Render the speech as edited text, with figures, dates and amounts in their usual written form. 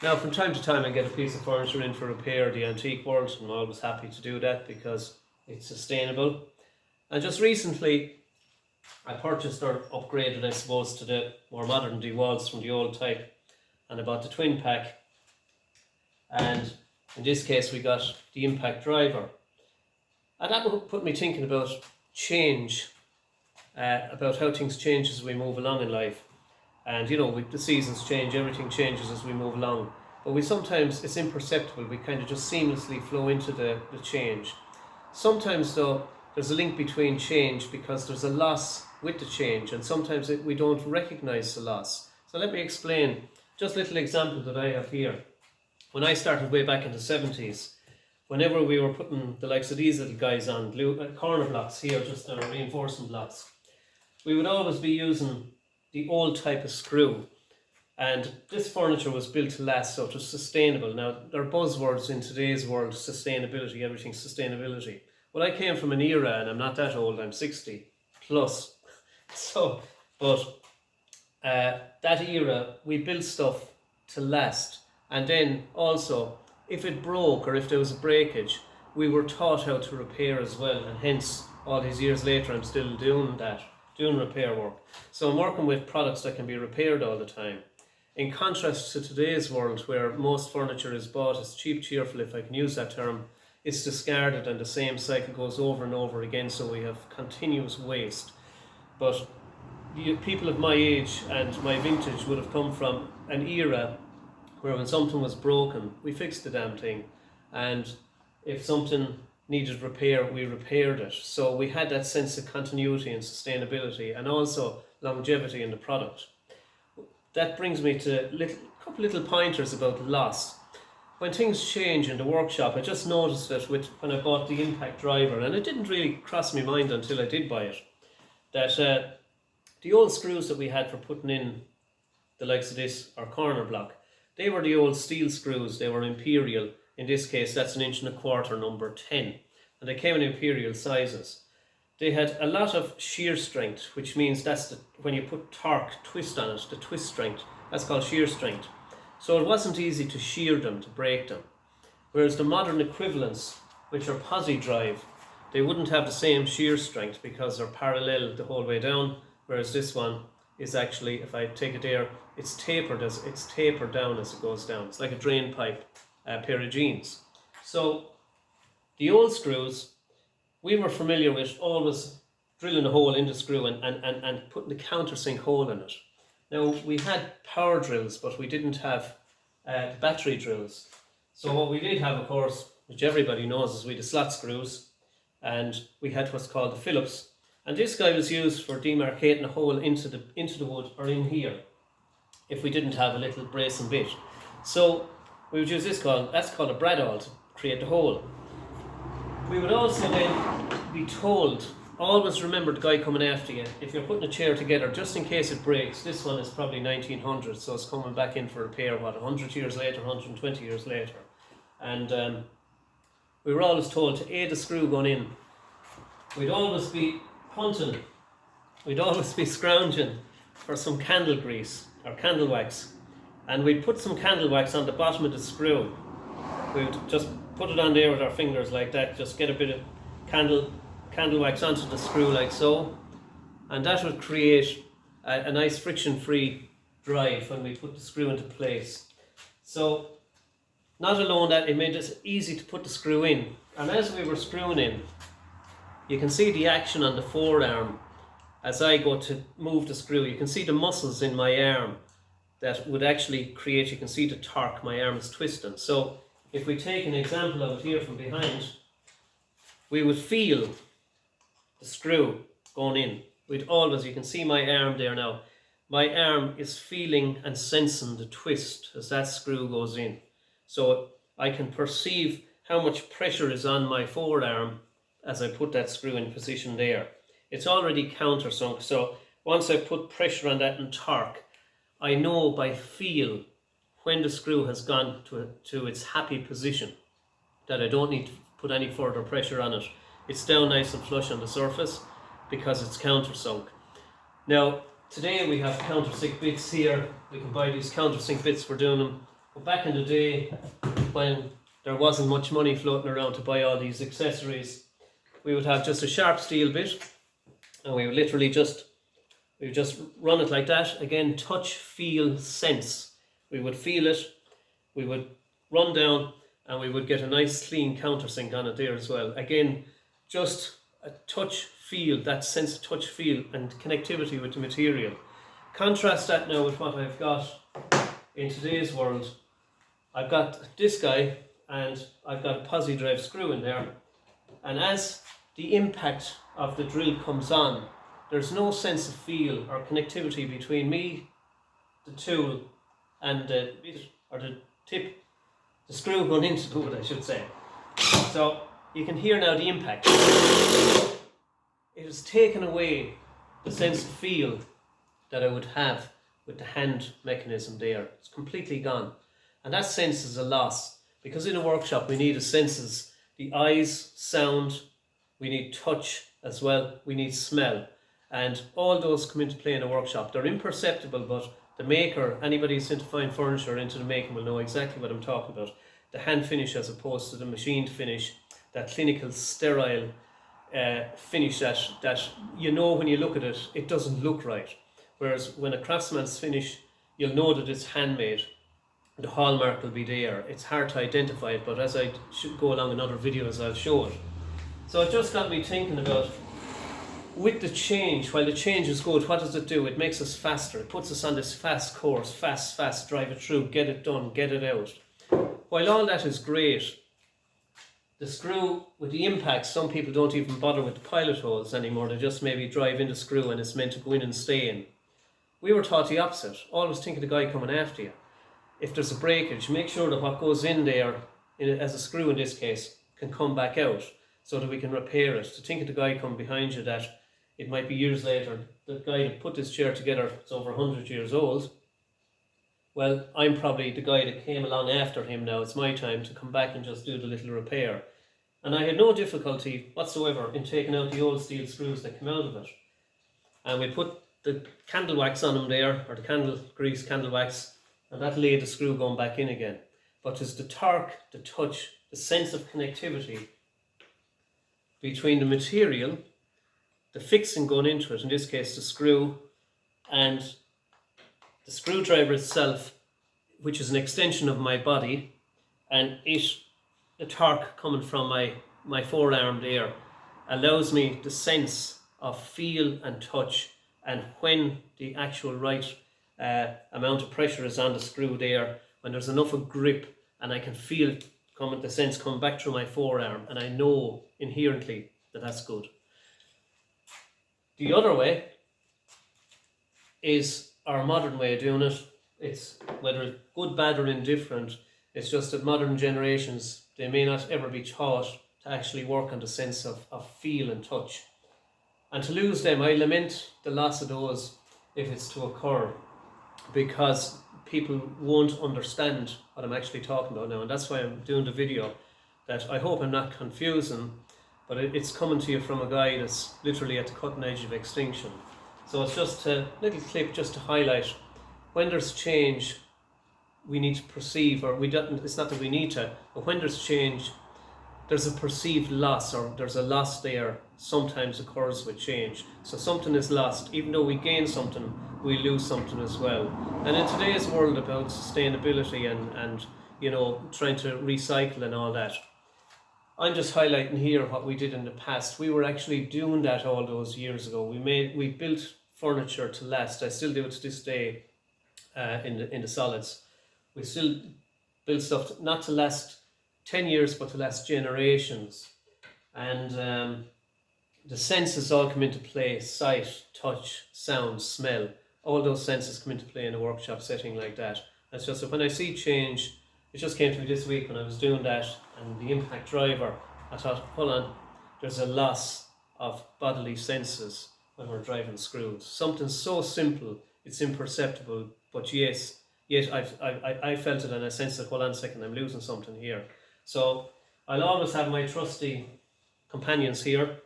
Now, from time to time, I get a piece of furniture in for repair, the antique world, and I'm always happy to do that because it's sustainable. And just recently, I purchased or upgraded, I suppose, to the more modern DeWalls from the old type, and I bought the twin pack. And in this case, we got the impact driver, and that put me thinking about change, about how things change as we move along in life. And the seasons change, everything changes as we move along. But we sometimes, it's imperceptible, we kind of just seamlessly flow into the change. Sometimes though, there's a link between change because there's a loss with the change, and sometimes we don't recognize the loss. So let me explain just a little example that I have here. When I started way back in the 70s, whenever we were putting the likes of these little guys on, corner blocks here, just reinforcement blocks, we would always be using the old type of screw, and this furniture was built to last, so it was sustainable. Now, there are buzzwords in today's world: sustainability, everything's sustainability. Well, I came from an era, and I'm not that old, I'm 60 plus. But that era, we built stuff to last, and then also, if it broke or if there was a breakage, we were taught how to repair as well, and hence, all these years later, I'm still doing repair work. So I'm working with products that can be repaired all the time. In contrast to today's world, where most furniture is bought as cheap, cheerful, if I can use that term, it's discarded and the same cycle goes over and over again, so we have continuous waste. But people of my age and my vintage would have come from an era where when something was broken, we fixed the damn thing. And if something needed repair, we repaired it. So we had that sense of continuity and sustainability, and also longevity in the product. That brings me to a couple little pointers about loss. When things change in the workshop, I just noticed it when I bought the impact driver, and it didn't really cross my mind until I did buy it, that the old screws that we had for putting in the likes of this, or corner block, they were the old steel screws. They were imperial. In this case, that's 1.25 inches, number 10. And they came in imperial sizes. They had a lot of shear strength, which means that's when you put torque, twist on it, the twist strength, that's called shear strength. So it wasn't easy to shear them, to break them. Whereas the modern equivalents, which are posi drive, they wouldn't have the same shear strength because they're parallel the whole way down, whereas this one is actually, if I take it there, it's tapered down as it goes down. It's like a drain pipe pair of jeans. So the old screws, we were familiar with always drilling a hole in the screw and putting the countersink hole in it. Now, we had power drills, but we didn't have battery drills. So what we did have, of course, which everybody knows, is we had the slot screws, and we had what's called the Phillips. And this guy was used for demarcating a hole into the wood, or in here, if we didn't have a little brace and bit. So we would use that's called a bradawl, to create the hole. We would also then be told, always remember the guy coming after you. If you're putting a chair together, just in case it breaks, this one is probably 1900, so it's coming back in for repair, 100 years later, 120 years later. And we were always told to aid the screw going in. We'd always be punting, we'd always be scrounging for some candle grease or candle wax, and we'd put some candle wax on the bottom of the screw. We would just put it on there with our fingers like that, just get a bit of candle wax onto the screw like so, and that would create a nice friction-free drive when we put the screw into place. So not alone that, it made it easy to put the screw in, and as we were screwing in, you can see the action on the forearm as I go to move the screw. You can see the muscles in my arm that would actually create, you can see the torque, my arm is twisting. So if we take an example of it here from behind, we would feel the screw going in. We'd always, you can see my arm there now. My arm is feeling and sensing the twist as that screw goes in. So I can perceive how much pressure is on my forearm as I put that screw in position there. It's already countersunk, so once I put pressure on that and torque, I know by feel when the screw has gone to its happy position that I don't need to put any further pressure on it. It's down nice and flush on the surface because it's countersunk. Now, today we have countersink bits here. We can buy these countersink bits for doing them But back in the day, when there wasn't much money floating around to buy all these accessories, we would have just a sharp steel bit, and we would literally just run it like that. Again, touch, feel, sense. We would feel it, we would run down, and we would get a nice clean countersink on it there as well. Again, just a touch, feel, that sense of touch, feel, and connectivity with the material. Contrast that now with what I've got in today's world. I've got this guy, and I've got a posi-drive screw in there, and as the impact of the drill comes on, there's no sense of feel or connectivity between me, the tool, and the tip, the screw going into the wood, I should say. So you can hear now the impact. It has taken away the sense of feel that I would have with the hand mechanism there. It's completely gone. And that sense is a loss, because in a workshop we need the senses, the eyes, sound, we need touch as well, we need smell. And all those come into play in a workshop. They're imperceptible, but the maker, anybody who's into fine furniture, into the making, will know exactly what I'm talking about. The hand finish as opposed to the machined finish, that clinical, sterile finish that you know when you look at it, it doesn't look right. Whereas when a craftsman's finish, you'll know that it's handmade. The hallmark will be there. It's hard to identify it, but as I should go along in other videos, I'll show it. So it just got me thinking about, with the change, while the change is good, what does it do? It makes us faster. It puts us on this fast course, fast, drive it through, get it done, get it out. While all that is great, the screw, with the impact, some people don't even bother with the pilot holes anymore. They just maybe drive in the screw and it's meant to go in and stay in. We were taught the opposite. Always think of the guy coming after you. If there's a breakage, make sure that what goes in there, as a screw in this case, can come back out so that we can repair it. To think of the guy coming behind you, that it might be years later, the guy that put this chair together is over 100 years old. Well, I'm probably the guy that came along after him now. It's my time to come back and just do the little repair. And I had no difficulty whatsoever in taking out the old steel screws that came out of it. And we put the candle wax on them there, or the candle grease, candle wax, and that laid the screw going back in again. But it's the torque, the touch, the sense of connectivity between the material, the fixing going into it, in this case the screw, and the screwdriver itself, which is an extension of my body, and the torque coming from my forearm there allows me the sense of feel and touch, and when the actual right amount of pressure is on the screw there, when there's enough of grip, and I can feel the sense coming back through my forearm, and I know inherently that that's good. The other way is our modern way of doing it. It's whether good, bad or indifferent, it's just that modern generations, they may not ever be taught to actually work on the sense of feel and touch. And to lose them, I lament the loss of those if it's to occur, because people won't understand what I'm actually talking about now. And that's why I'm doing the video, that I hope I'm not confusing, but it's coming to you from a guy that's literally at the cutting edge of extinction. So it's just a little clip just to highlight, when there's change, we need to perceive, or it's not that we need to, but when there's change, there's a perceived loss, or there's a loss there sometimes occurs with change. So something is lost. Even though we gain something, we lose something as well. And in today's world about sustainability and trying to recycle and all that, I'm just highlighting here what we did in the past. We were actually doing that all those years ago. We built furniture to last. I still do it to this day in the solids. We still build stuff not to last 10 years, but to last generations. And the senses all come into play: sight, touch, sound, smell. All those senses come into play in a workshop setting like that. That's just that when I see change, it just came to me this week when I was doing that, and the impact driver, I thought, hold on, there's a loss of bodily senses when we're driving screws. Something so simple, it's imperceptible, but yet I felt it and I sensed it. Hold on a second, I'm losing something here. So I'll always have my trusty companions here,